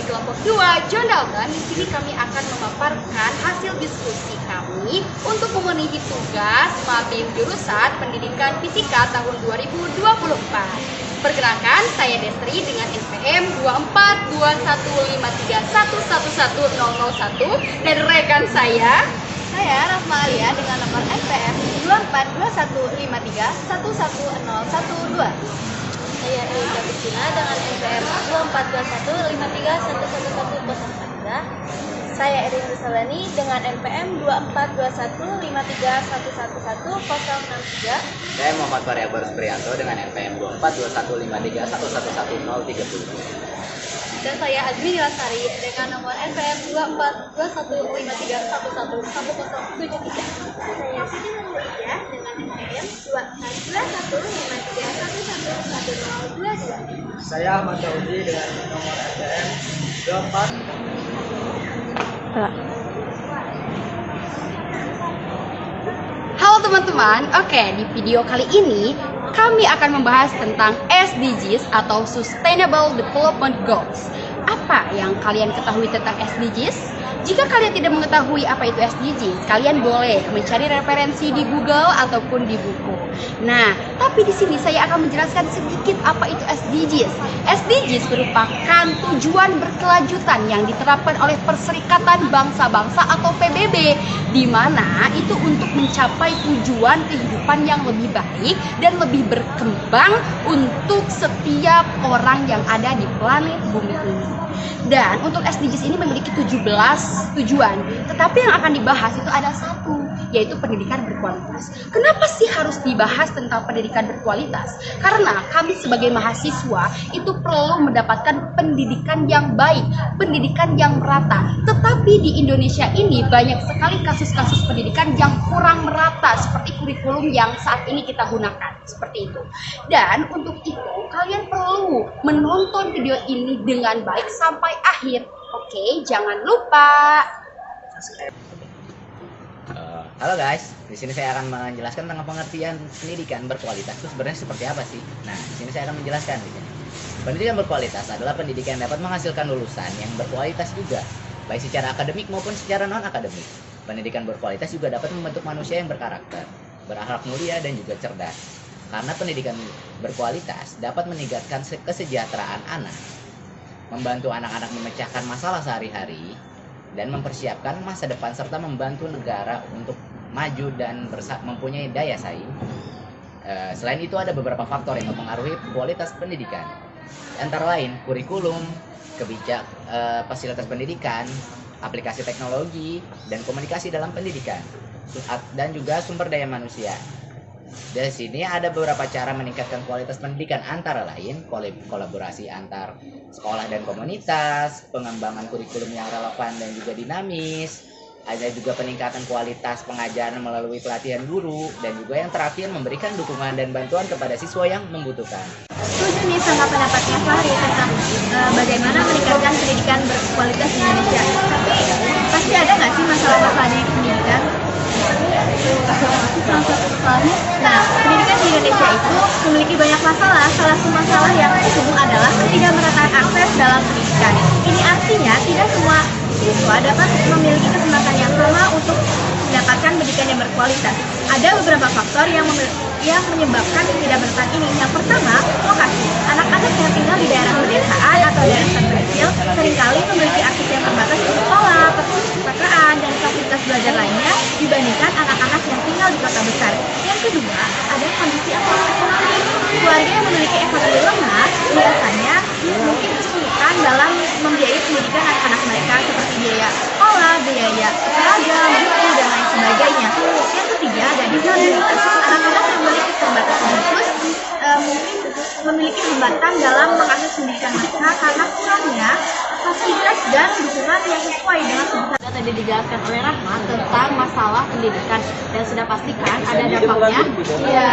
kelompok 2 John Dalton. Di sini kami akan memaparkan hasil diskusi kami untuk memenuhi tugas Mabim jurusan Pendidikan Fisika tahun 2024. Perkenalkan, saya Destri dengan NPM 242153111001 dan rekan saya Rasma Alia dengan nomor NPM 242153111012. Saya Elisa Bicina dengan NPM 242153111043. Saya Erin Rusalani dengan NPM 242153111063. Saya Muhammad Faria Barus Prianto dengan NPM 242153111030. Dan saya Azmi Nilasari dengan nomor NPM 242153111073. Saya Siti Nurhalidah dengan NPM 242153111022. Saya Ahmad Daudi dengan nomor NPM 24. Halo teman-teman, oke, di video kali ini kami akan membahas tentang SDGs atau Sustainable Development Goals. Apa yang kalian ketahui tentang SDGs? Jika kalian tidak mengetahui apa itu SDGs, kalian boleh mencari referensi di Google ataupun di buku. Nah, tapi di sini saya akan menjelaskan sedikit apa itu SDGs. SDGs merupakan tujuan berkelanjutan yang diterapkan oleh Perserikatan Bangsa-Bangsa atau PBB, di mana itu untuk mencapai tujuan kehidupan yang lebih baik dan lebih berkembang untuk setiap orang yang ada di planet bumi ini. Dan untuk SDGs ini memiliki 17 tujuan, tetapi yang akan dibahas itu ada satu, yaitu pendidikan berkualitas. Kenapa sih harus dibahas tentang pendidikan berkualitas? Karena kami sebagai mahasiswa itu perlu mendapatkan pendidikan yang baik, pendidikan yang merata. Tetapi di Indonesia ini banyak sekali kasus-kasus pendidikan yang kurang merata, seperti kurikulum yang saat ini kita gunakan, seperti itu. Dan untuk itu kalian perlu menonton video ini dengan baik sampai akhir. Oke, jangan lupa. Halo guys, di sini saya akan menjelaskan tentang pengertian pendidikan berkualitas itu sebenarnya seperti apa sih. Nah, di sini saya akan menjelaskan di sini. Pendidikan berkualitas adalah pendidikan yang dapat menghasilkan lulusan yang berkualitas juga, baik secara akademik maupun secara non akademik. Pendidikan berkualitas juga dapat membentuk manusia yang berkarakter, berakhlak mulia dan juga cerdas. Karena pendidikan berkualitas dapat meningkatkan kesejahteraan anak, membantu anak-anak memecahkan masalah sehari-hari, dan mempersiapkan masa depan serta membantu negara untuk maju dan mempunyai daya saing. Selain itu ada beberapa faktor yang mempengaruhi kualitas pendidikan, antara lain kurikulum, fasilitas pendidikan, aplikasi teknologi, dan komunikasi dalam pendidikan, dan juga sumber daya manusia. Dari sini ada beberapa cara meningkatkan kualitas pendidikan, antara lain kolaborasi antar sekolah dan komunitas, pengembangan kurikulum yang relevan dan juga dinamis, ada juga peningkatan kualitas pengajaran melalui pelatihan guru, dan juga yang terakhir memberikan dukungan dan bantuan kepada siswa yang membutuhkan. Setuju nih sama pendapatnya Fahri tentang bagaimana meningkatkan pendidikan berkualitas di Indonesia. Tapi pasti ada nggak sih masalah-masalah di pendidikan? Nah, pendidikan di Indonesia itu memiliki banyak masalah. Salah satu masalah yang umum adalah ketidakmerataan akses dalam pendidikan. Ini artinya tidak semua siswa dapat memiliki kesempatan yang sama untuk mendapatkan pendidikan yang berkualitas. Ada beberapa faktor yang menyebabkan ketidakmerataan ini. Yang pertama, lokasi. Anak-anak yang tinggal di daerah pedesaan atau daerah terpencil seringkali memiliki akses yang terbatas ke sekolah, perpustakaan, dan fasilitas belajar lainnya dibandingkan anak-anak yang tinggal di kota besar. Yang kedua, ada kondisi ekonomi. Keluarga yang memiliki ekonomi lemah biasanya mungkin kesulitan dalam membiayai pendidikan anak-anak mereka, seperti biaya sekolah, biaya seragam, buku, dan lain sebagainya. Yang ketiga, ada disabilitas. Anak-anak yang memiliki keterbatasan khusus mungkin memiliki hambatan dalam mengakses pendidikan mereka karena kurangnya fasilitas dan dukungan yang sesuai dengan kebutuhan. Tadi dijelaskan oleh Rahma tentang masalah pendidikan, dan sudah pastikan ada dampaknya. Ya,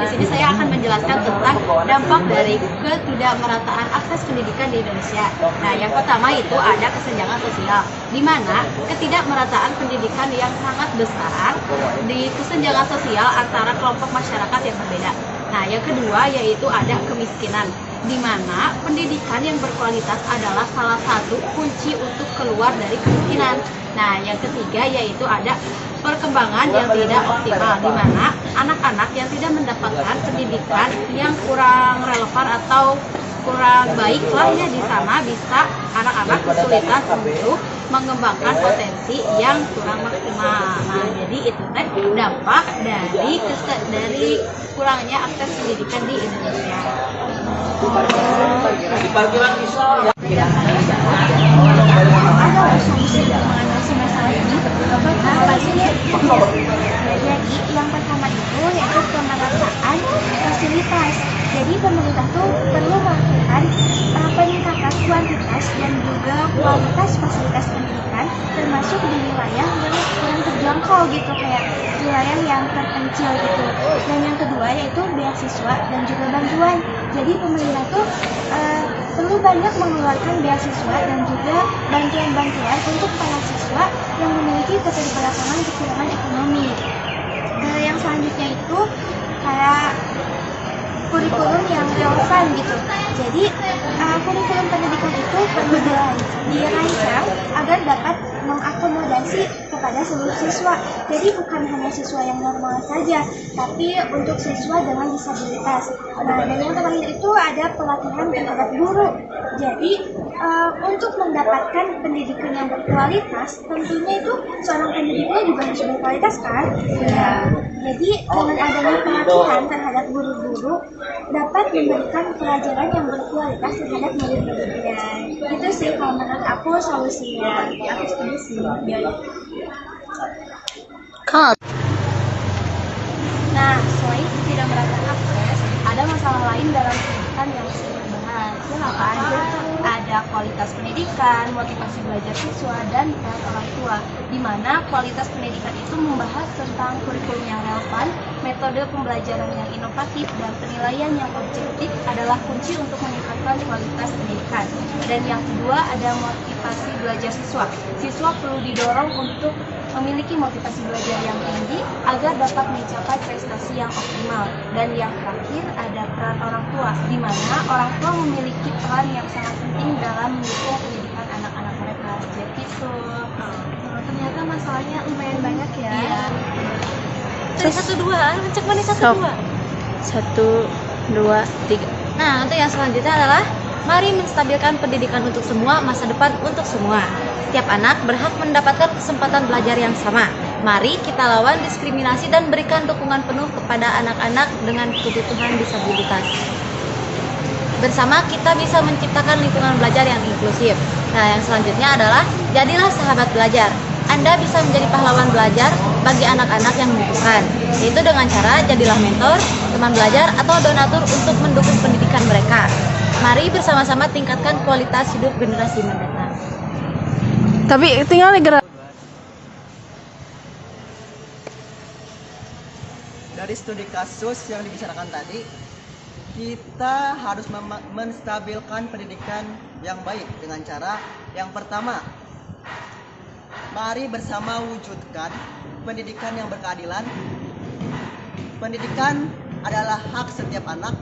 di sini saya akan menjelaskan tentang dampak dari ketidakmerataan akses pendidikan di Indonesia. Nah, yang pertama itu ada kesenjangan sosial, di mana ketidakmerataan pendidikan yang sangat besar di kesenjangan sosial antara kelompok masyarakat yang berbeda. Nah, yang kedua yaitu ada kemiskinan. di mana pendidikan yang berkualitas adalah salah satu kunci untuk keluar dari kemiskinan. Nah, yang ketiga yaitu ada perkembangan yang tidak optimal, di mana anak-anak yang tidak mendapatkan pendidikan yang kurang relevan atau kurang baik lah ya, di sana bisa anak-anak kesulitan untuk mengembangkan potensi yang kurang maksimal. Nah, jadi itu teh dampak dari kurangnya akses pendidikan di Indonesia. Ada solusi mengatasi masalah ini. Jadi yang pertama itu yaitu pemerataan fasilitas. Jadi pemerintah tuh perlu melakukan peningkatan kuantitas dan juga kualitas fasilitas pendidikan, termasuk di wilayah yang kurang terjangkau gitu, kayak wilayah yang terpencil gitu. Dan yang kedua yaitu beasiswa dan juga bantuan. Jadi pemerintah tuh perlu banyak mengeluarkan beasiswa dan juga bantuan-bantuan untuk para siswa yang memiliki keterbelakangan kekurangan ekonomi. Yang selanjutnya itu kayak kurikulum yang relevan gitu. Jadi kurikulum pendidikan itu perlu dirancang agar dapat mengakomodasi kepada seluruh siswa. Jadi bukan hanya siswa yang normal saja, tapi untuk siswa dengan disabilitas. Nah, dan yang terakhir itu ada pelatihan terhadap guru. Jadi untuk mendapatkan pendidikan yang berkualitas, tentunya itu seorang pendidiknya juga harus berkualitas kan? Ya. Jadi dengan adanya pelatihan terhadap guru-guru dapat memberikan pelajaran yang berkualitas terhadap murid-muridnya. Itu sih kalau menurut aku solusinya. Aku setuju sih. Nah, selain tidak merata akses, ada masalah lain dalam pendidikan yang sering dibahas. Itu apa aja? Ada kualitas pendidikan, motivasi belajar siswa, dan peran orang tua. Di mana kualitas pendidikan itu membahas tentang kurikulum yang relevan, metode pembelajaran yang inovatif, dan penilaian yang objektif adalah kunci untuk meningkatkan kualitas pendidikan. Dan yang kedua ada motivasi belajar siswa. Siswa perlu didorong untuk memiliki motivasi belajar yang tinggi agar dapat mencapai prestasi yang optimal. Dan yang terakhir ada peran orang tua, di mana orang tua memiliki peran yang sangat penting dalam mendukung pendidikan anak-anak mereka. Jadi itu ternyata masalahnya lumayan banyak ya. Iya. Dari 1-2, cek mana 1-2? 1, 2, 3. Nah, untuk yang selanjutnya adalah mari menstabilkan pendidikan untuk semua, masa depan untuk semua. Setiap anak berhak mendapatkan kesempatan belajar yang sama. Mari kita lawan diskriminasi dan berikan dukungan penuh kepada anak-anak dengan kebutuhan disabilitas. Bersama kita bisa menciptakan lingkungan belajar yang inklusif. Nah, yang selanjutnya adalah jadilah sahabat belajar. Anda bisa menjadi pahlawan belajar bagi anak-anak yang membutuhkan, yaitu dengan cara jadilah mentor, teman belajar, atau donatur untuk mendukung pendidikan mereka. Mari bersama-sama tingkatkan kualitas hidup generasi mendatang. Tapi tinggal gerak. Dari studi kasus yang dibicarakan tadi, kita harus menstabilkan pendidikan yang baik dengan cara yang pertama, mari bersama wujudkan pendidikan yang berkeadilan. Pendidikan adalah hak setiap anak.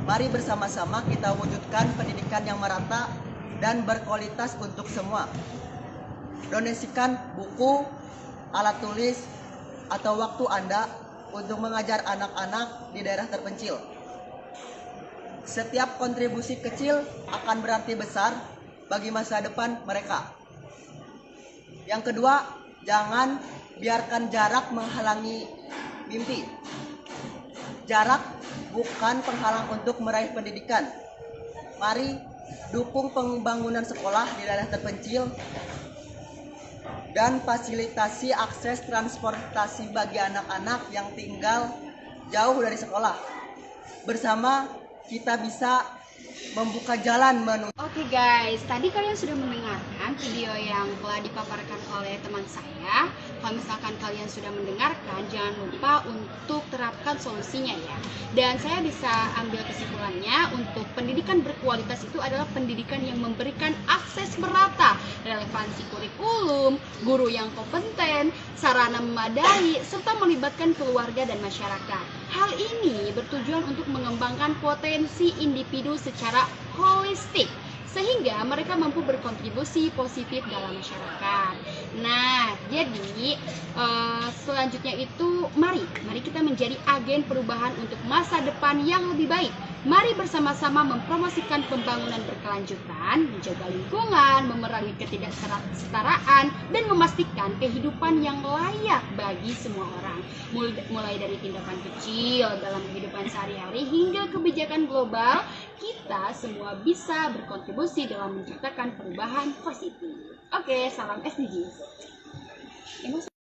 Mari bersama-sama kita wujudkan pendidikan yang merata dan berkualitas untuk semua. Donasikan buku, alat tulis, atau waktu Anda untuk mengajar anak-anak di daerah terpencil. Setiap kontribusi kecil akan berarti besar bagi masa depan mereka. Yang kedua, jangan biarkan jarak menghalangi mimpi. Jarak bukan penghalang untuk meraih pendidikan. Mari dukung pembangunan sekolah di daerah terpencil dan fasilitasi akses transportasi bagi anak-anak yang tinggal jauh dari sekolah. Bersama kita bisa membuka jalan menuju. Oke guys, tadi kalian sudah mendengarkan video yang telah dipaparkan oleh teman saya. Kalau misalkan kalian sudah mendengarkan, jangan lupa untuk terapkan solusinya ya. Dan saya bisa ambil kesimpulannya, untuk pendidikan berkualitas itu adalah pendidikan yang memberikan akses merata, relevansi kurikulum, guru yang kompeten, sarana memadai, serta melibatkan keluarga dan masyarakat. Hal ini bertujuan untuk mengembangkan potensi individu secara holistik sehingga mereka mampu berkontribusi positif dalam masyarakat. Nah, jadi selanjutnya itu mari kita menjadi agen perubahan untuk masa depan yang lebih baik. Mari bersama-sama mempromosikan pembangunan berkelanjutan, menjaga lingkungan, memerangi ketidaksetaraan, dan memastikan kehidupan yang layak bagi semua orang. Mulai dari tindakan kecil dalam kehidupan sehari-hari hingga kebijakan global, kita semua bisa berkontribusi dalam menciptakan perubahan positif. Oke, salam SDGs.